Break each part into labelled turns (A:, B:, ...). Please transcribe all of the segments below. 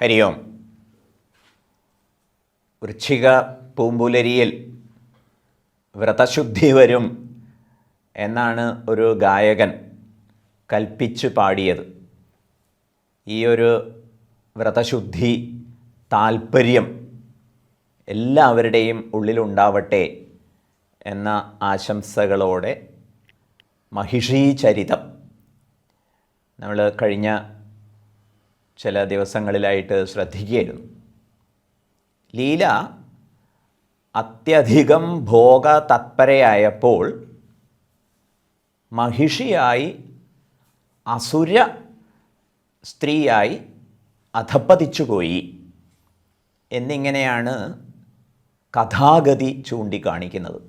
A: ഹരി ഓം. വൃശ്ചിക പൂമ്പുലരിയിൽ വ്രതശുദ്ധി വരും എന്നാണ് ഒരു ഗായകൻ കൽപ്പിച്ച് പാടിയത്. ഈ ഒരു വ്രതശുദ്ധി താൽപ്പര്യം എല്ലാവരുടെയും ഉള്ളിലുണ്ടാവട്ടെ എന്ന ആശംസകളോടെ മഹിഷീ ചരിതം നമ്മൾ കഴിഞ്ഞ ചില ദിവസങ്ങളിലായിട്ട് ശ്രദ്ധിക്കുകയായിരുന്നു. ലീല അത്യധികം ഭോഗതത്പരയായപ്പോൾ മഹിഷിയായി അസുര സ്ത്രീയായി അധപ്പതിച്ചുപോയി എന്നിങ്ങനെയാണ് കഥാഗതി ചൂണ്ടിക്കാണിക്കുന്നത്.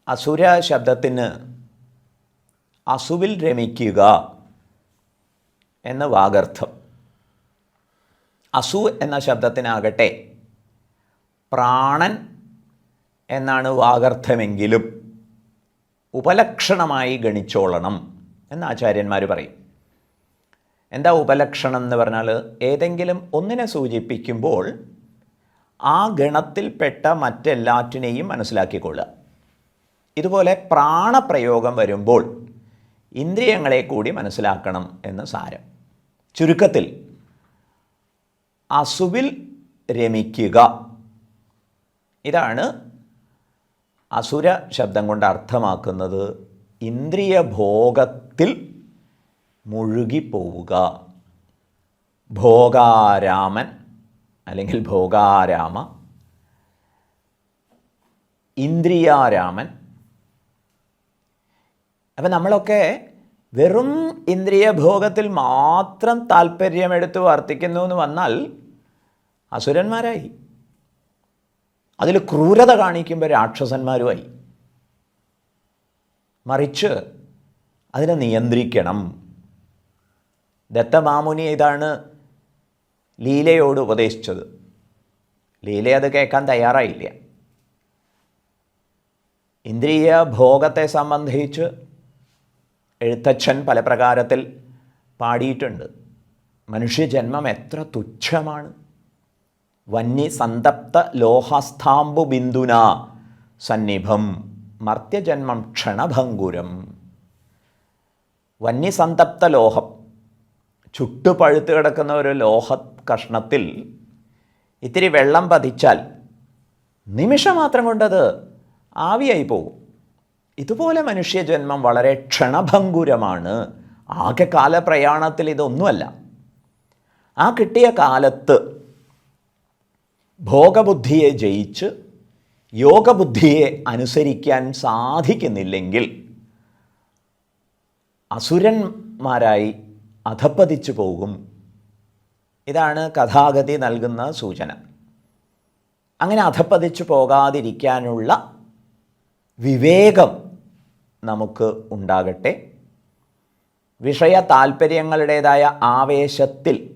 A: അസുര ശബ്ദത്തിന് അസുവിൽ രമിക്കുക എന്ന വാഗർത്ഥം. അസു എന്ന ശബ്ദത്തിനാകട്ടെ പ്രാണൻ എന്നാണ് വാഗർത്ഥമെങ്കിലും ഉപലക്ഷണമായി ഗണിച്ചോളണം എന്ന് ആചാര്യന്മാർ പറയും. എന്താ ഉപലക്ഷണം എന്ന് പറഞ്ഞാൽ ഏതെങ്കിലും ഒന്നിനെ സൂചിപ്പിക്കുമ്പോൾ ആ ഗണത്തിൽപ്പെട്ട മറ്റെല്ലാറ്റിനെയും മനസ്സിലാക്കിക്കൊള്ളുക. ഇതുപോലെ പ്രാണപ്രയോഗം വരുമ്പോൾ ഇന്ദ്രിയങ്ങളെ കൂടി മനസ്സിലാക്കണം എന്ന് സാരം. ചുരുക്കത്തിൽ അസുവിൽ രമിക്കുക, ഇതാണ് അസുര ശബ്ദം കൊണ്ട് അർത്ഥമാക്കുന്നത്. ഇന്ദ്രിയഭോഗത്തിൽ മുഴുകിപ്പോവുക. ഭോഗാരാമൻ അല്ലെങ്കിൽ ഭോഗാരാമ, ഇന്ദ്രിയാരാമൻ. അപ്പം നമ്മളൊക്കെ വെറും ഇന്ദ്രിയഭോഗത്തിൽ മാത്രം താല്പര്യമെടുത്ത് വർത്തിക്കുന്നു എന്ന് വന്നാൽ അസുരന്മാരായി. അതിൽ ക്രൂരത കാണിക്കുമ്പോൾ രാക്ഷസന്മാരുമായി. മറിച്ച് അതിനെ നിയന്ത്രിക്കണം. ദത്തമാമുനി ഇതാണ് ലീലയോട് ഉപദേശിച്ചത്. ലീല അത് കേൾക്കാൻ തയ്യാറായില്ല. ഇന്ദ്രിയ ഭോഗത്തെ സംബന്ധിച്ച് എഴുത്തച്ഛൻ പല പ്രകാരത്തിൽ പാടിയിട്ടുണ്ട്. മനുഷ്യജന്മം എത്ര തുച്ഛമാണ്. വന്നി സന്തപ്ത ലോഹസ്ഥാംബു ബിന്ദുന സന്നിഭം മർത്യജന്മം ക്ഷണഭംഗുരം. വന്നി സന്തപ്ത ലോഹം, ചുട്ടുപഴുത്ത് കിടക്കുന്ന ഒരു ലോഹ കഷ്ണത്തിൽ ഇത്തിരി വെള്ളം പതിച്ചാൽ നിമിഷമാത്രം കൊണ്ടത് ആവിയായി പോകും. ഇതുപോലെ മനുഷ്യജന്മം വളരെ ക്ഷണഭംഗുരമാണ്. ആകെ കാലപ്രയാണത്തിൽ ഇതൊന്നുമല്ല. ആ കിട്ടിയ കാലത്ത് ഭോഗബുദ്ധിയെ ജയിച്ച് യോഗബുദ്ധിയെ അനുസരിക്കാൻ സാധിക്കുന്നില്ലെങ്കിൽ അസുരന്മാരായി അധപ്പതിച്ചു പോകും. ഇതാണ് കഥാഗതി നൽകുന്ന സൂചന. അങ്ങനെ അധപ്പതിച്ചു പോകാതിരിക്കാനുള്ള വിവേകം നമുക്ക് ഉണ്ടാകട്ടെ. വിഷയ താൽപ്പര്യങ്ങളുടേതായ ആവേശത്തിൽ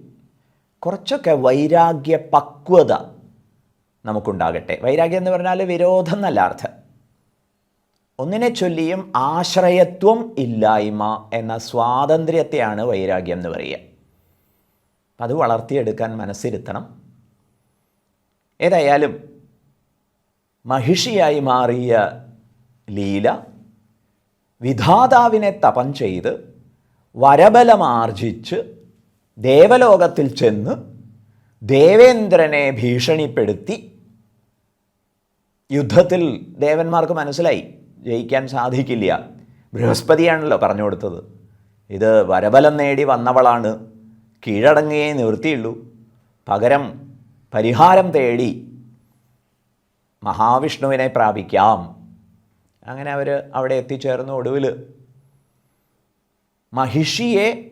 A: കുറച്ചൊക്കെ വൈരാഗ്യ പക്വത നമുക്കുണ്ടാകട്ടെ. വൈരാഗ്യം എന്ന് പറഞ്ഞാൽ വിരോധം എന്നല്ല അർത്ഥം. ഒന്നിനെ ചൊല്ലിയും ആശ്രയത്വം ഇല്ലായ്മ എന്ന സ്വാതന്ത്ര്യത്തെയാണ് വൈരാഗ്യം എന്ന് പറയുക. അത് വളർത്തിയെടുക്കാൻ മനസ്സിരുത്തണം. ഏതായാലും മഹിഷിയായി മാറിയ ലീല വിധാതാവിനെ തപം ചെയ്ത് വരബലമാർജിച്ച് ദേവലോകത്തിൽ ചെന്ന് ദേവേന്ദ്രനെ ഭീഷണിപ്പെടുത്തി. യുദ്ധത്തിൽ ദേവന്മാർക്ക് മനസ്സിലായി ജയിക്കാൻ സാധിക്കില്ല. ബൃഹസ്പതിയാണല്ലോ പറഞ്ഞു കൊടുത്തത്. ഇത് വരബലം നേടി വന്നവളാണ്, കീഴടങ്ങുകയേ നിവൃത്തിയുള്ളൂ, പകരം പരിഹാരം തേടി മഹാവിഷ്ണുവിനെ പ്രാപിക്കാം. അങ്ങനെ അവർ അവിടെ എത്തിച്ചേർന്നു. ഒടുവിൽ മഹിഷിയെ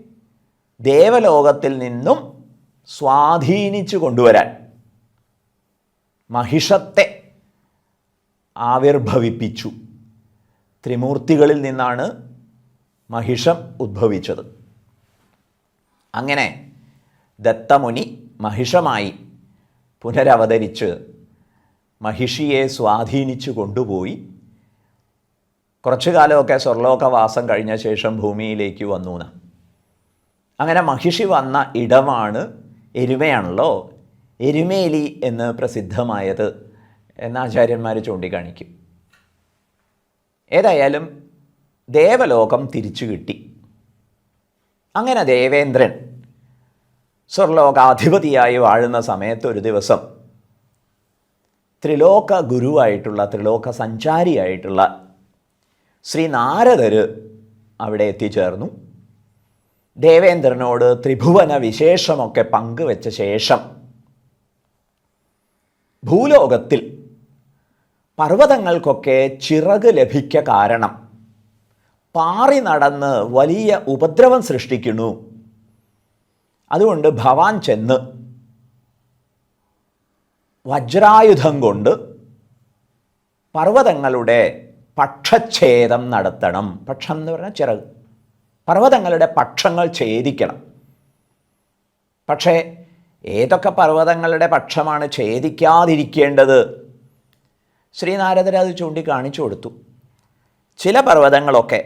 A: ദേവലോകത്തിൽ നിന്നും സ്വാധീനിച്ചു കൊണ്ടുവരാൻ മഹിഷത്തെ ആവിർഭവിപ്പിച്ചു. ത്രിമൂർത്തികളിൽ നിന്നാണ് മഹിഷം ഉദ്ഭവിച്ചത്. അങ്ങനെ ദത്തമുനി മഹിഷമായി പുനരവതരിച്ച് മഹിഷിയെ സ്വാധീനിച്ചു കൊണ്ടുപോയി. കുറച്ചു കാലമൊക്കെ സ്വർലോകവാസം കഴിഞ്ഞ ശേഷം ഭൂമിയിലേക്ക് വന്നു. അങ്ങനെ മഹിഷി വന്ന ഇടമാണ് എരുമയാണല്ലോ എരുമേലി എന്ന് പ്രസിദ്ധമായത് എന്ന് ആചാര്യന്മാർ ചൂണ്ടിക്കാണിക്കും. ഏതായാലും ദേവലോകം തിരിച്ചു കിട്ടി. അങ്ങനെ ദേവേന്ദ്രൻ സ്വർലോകാധിപതിയായി വാഴുന്ന സമയത്ത് ഒരു ദിവസം ത്രിലോക ഗുരുവായിട്ടുള്ള ത്രിലോക സഞ്ചാരിയായിട്ടുള്ള ശ്രീ നാരദർ അവിടെ എത്തിച്ചേർന്നു. ദേവേന്ദ്രനോട് ത്രിഭുവന വിശേഷമൊക്കെ പങ്കുവെച്ച ശേഷം ഭൂലോകത്തിൽ പർവ്വതങ്ങൾക്കൊക്കെ ചിറക് ലഭിക്ക കാരണം പാറി നടന്ന് വലിയ ഉപദ്രവം സൃഷ്ടിക്കുന്നു. അതുകൊണ്ട് ഭവാൻ ചെന്ന് വജ്രായുധം കൊണ്ട് പർവ്വതങ്ങളുടെ പക്ഷച്ഛേദം നടത്തണം. പക്ഷം എന്ന് പറഞ്ഞാൽ ചിറക്. പർവ്വതങ്ങളുടെ പക്ഷങ്ങൾ ഛേദിക്കണം. പക്ഷേ ഏതൊക്കെ പർവ്വതങ്ങളുടെ പക്ഷമാണ് ഛേദിക്കാതിരിക്കേണ്ടത്? ശ്രീനാരദർ അത് ചൂണ്ടിക്കാണിച്ചു കൊടുത്തു. ചില പർവ്വതങ്ങളൊക്കെ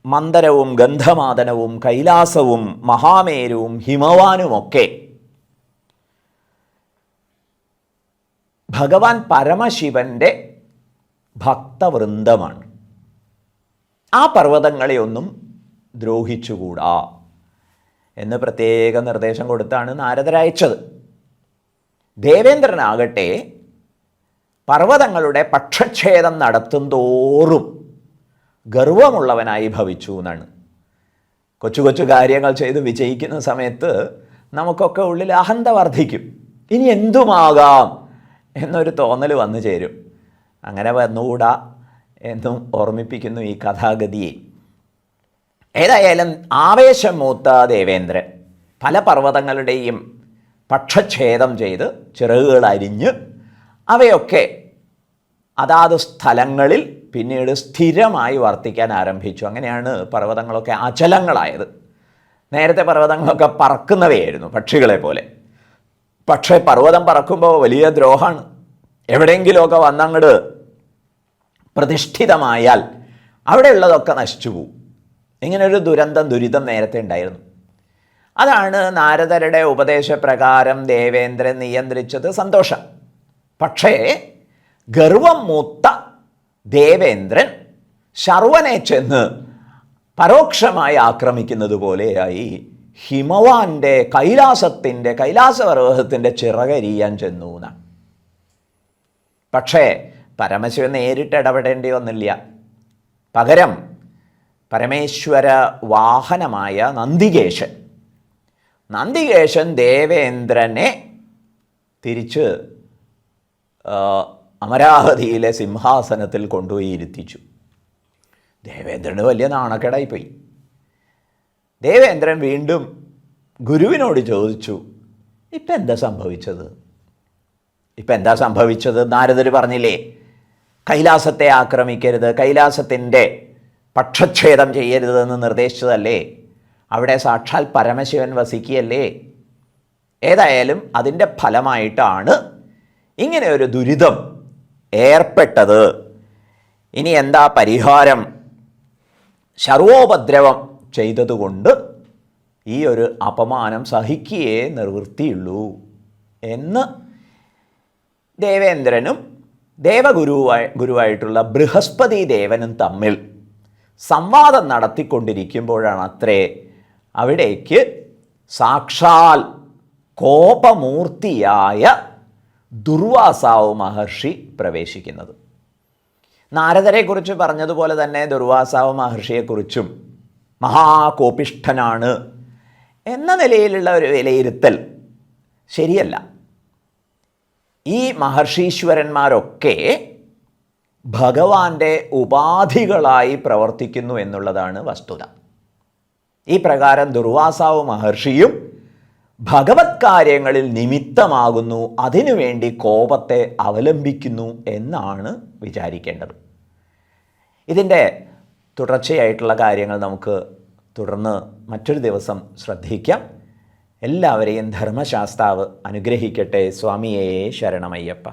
A: മന്ദരവും ഗന്ധമാദനവും കൈലാസവും മഹാമേരുവും ഹിമവാനുമൊക്കെ ഭഗവാൻ പരമശിവൻ്റെ ഭക്തവൃന്ദമാണ്. ആ പർവ്വതങ്ങളെയൊന്നും ദ്രോഹിച്ചുകൂടാ എന്ന് പ്രത്യേക നിർദ്ദേശം കൊടുത്താണ് നാരദരയച്ചത്. ദേവേന്ദ്രനാകട്ടെ പർവ്വതങ്ങളുടെ പക്ഷച്ഛേദം നടത്തും തോറും ഗർവമുള്ളവനായി ഭവിച്ചു എന്നാണ്. കൊച്ചു കൊച്ചു കാര്യങ്ങൾ ചെയ്ത് വിജയിക്കുന്ന സമയത്ത് നമുക്കൊക്കെ ഉള്ളിൽ അഹന്ത വർദ്ധിക്കും. ഇനി എന്തുമാകാം എന്നൊരു തോന്നൽ വന്നു ചേരും. അങ്ങനെ വന്നുകൂടാ എന്നും ഓർമ്മിപ്പിക്കുന്നു ഈ കഥാഗതിയെ. ഏതായാലും ആവേശം മൂത്ത ദേവേന്ദ്രൻ പല പർവ്വതങ്ങളുടെയും പക്ഷച്ഛേദം ചെയ്ത് ചിറകുകൾ അരിഞ്ഞ് അവയൊക്കെ അതാത് സ്ഥലങ്ങളിൽ പിന്നീട് സ്ഥിരമായി വർത്തിക്കാൻ ആരംഭിച്ചു. അങ്ങനെയാണ് പർവ്വതങ്ങളൊക്കെ അചലങ്ങളായത്. നേരത്തെ പർവ്വതങ്ങളൊക്കെ പറക്കുന്നവയായിരുന്നു, പക്ഷികളെ പോലെ. പക്ഷേ പർവ്വതം പറക്കുമ്പോൾ വലിയ ദ്രോഹമാണ്. എവിടെയെങ്കിലുമൊക്കെ വന്നങ്ങോട്ട് പ്രതിഷ്ഠിതമായാൽ അവിടെയുള്ളതൊക്കെ നശിച്ചു പോവും. ഇങ്ങനൊരു ദുരിതം നേരത്തെ ഉണ്ടായിരുന്നു. അതാണ് നാരദരുടെ ഉപദേശപ്രകാരം ദേവേന്ദ്രൻ നിയന്ത്രിച്ചത്. സന്തോഷം. പക്ഷേ ഗർവം മൂത്ത ദേവേന്ദ്രൻ ശർവനെ ചെന്ന് പരോക്ഷമായി ആക്രമിക്കുന്നത് പോലെയായി ഹിമവാന്റെ കൈലാസപർവ്വതത്തിൻ്റെ ചിറകരിയാൻ ചെന്നു എന്നാണ്. പക്ഷേ പരമശിവൻ നേരിട്ട് ഇടപെടേണ്ടി വന്നില്ല. പകരം പരമേശ്വര വാഹനമായ നന്ദികേശൻ ദേവേന്ദ്രനെ തിരിച്ച് അമരാവതിയിലെ സിംഹാസനത്തിൽ കൊണ്ടുപോയി ഇരുത്തിച്ചു. ദേവേന്ദ്രന് വലിയ നാണക്കേടായിപ്പോയി. ദേവേന്ദ്രൻ വീണ്ടും ഗുരുവിനോട് ചോദിച്ചു, ഇപ്പം എന്താ സംഭവിച്ചത്? നാരദർ പറഞ്ഞില്ലേ, കൈലാസത്തെ ആക്രമിക്കരുത്, കൈലാസത്തിൻ്റെ പക്ഷച്ഛേദം ചെയ്യരുതെന്ന് നിർദ്ദേശിച്ചതല്ലേ? അവിടെ സാക്ഷാൽ പരമശിവൻ വസിക്കുകയല്ലേ? ഏതായാലും അതിൻ്റെ ഫലമായിട്ടാണ് ഇങ്ങനെ ഒരു ദുരിതം ഏർപ്പെട്ടത്. ഇനി എന്താ പരിഹാരം? ശർവോപദ്രവം ചെയ്തതുകൊണ്ട് ഈ ഒരു അപമാനം സഹിക്കുകയേ നിവൃത്തിയുള്ളൂ എന്ന് ദേവേന്ദ്രനും ഗുരുവായിട്ടുള്ള ബൃഹസ്പതി ദേവനും തമ്മിൽ സംവാദം നടത്തിക്കൊണ്ടിരിക്കുമ്പോഴാണ് അത്രേ അവിടേക്ക് സാക്ഷാൽ കോപമൂർത്തിയായ ദുർവാസാവ് മഹർഷി പ്രവേശിക്കുന്നത്. നാരദരെക്കുറിച്ച് പറഞ്ഞതുപോലെ തന്നെ ദുർവാസാവ് മഹർഷിയെക്കുറിച്ചും മഹാകോപിഷ്ഠനാണ് എന്ന നിലയിലുള്ള ഒരു വിലയിരുത്തൽ ശരിയല്ല. ഈ മഹർഷീശ്വരന്മാരൊക്കെ ഭഗവാന്റെ ഉപാധികളായി പ്രവർത്തിക്കുന്നു എന്നുള്ളതാണ് വസ്തുത. ഈ പ്രകാരം ദുർവാസാവ് മഹർഷിയും ഭഗവത് കാര്യങ്ങളിൽ നിമിത്തമാകുന്നു, അതിനുവേണ്ടി കോപത്തെ അവലംബിക്കുന്നു എന്നാണ് വിചാരിക്കേണ്ടത്. ഇതിൻ്റെ തുടർച്ചയായിട്ടുള്ള കാര്യങ്ങൾ നമുക്ക് തുടർന്ന് മറ്റൊരു ദിവസം ശ്രദ്ധിക്കാം. എല്ലാവരെയും ധർമ്മശാസ്താവ് അനുഗ്രഹിക്കട്ടെ. സ്വാമിയേ ശരണമയ്യപ്പ.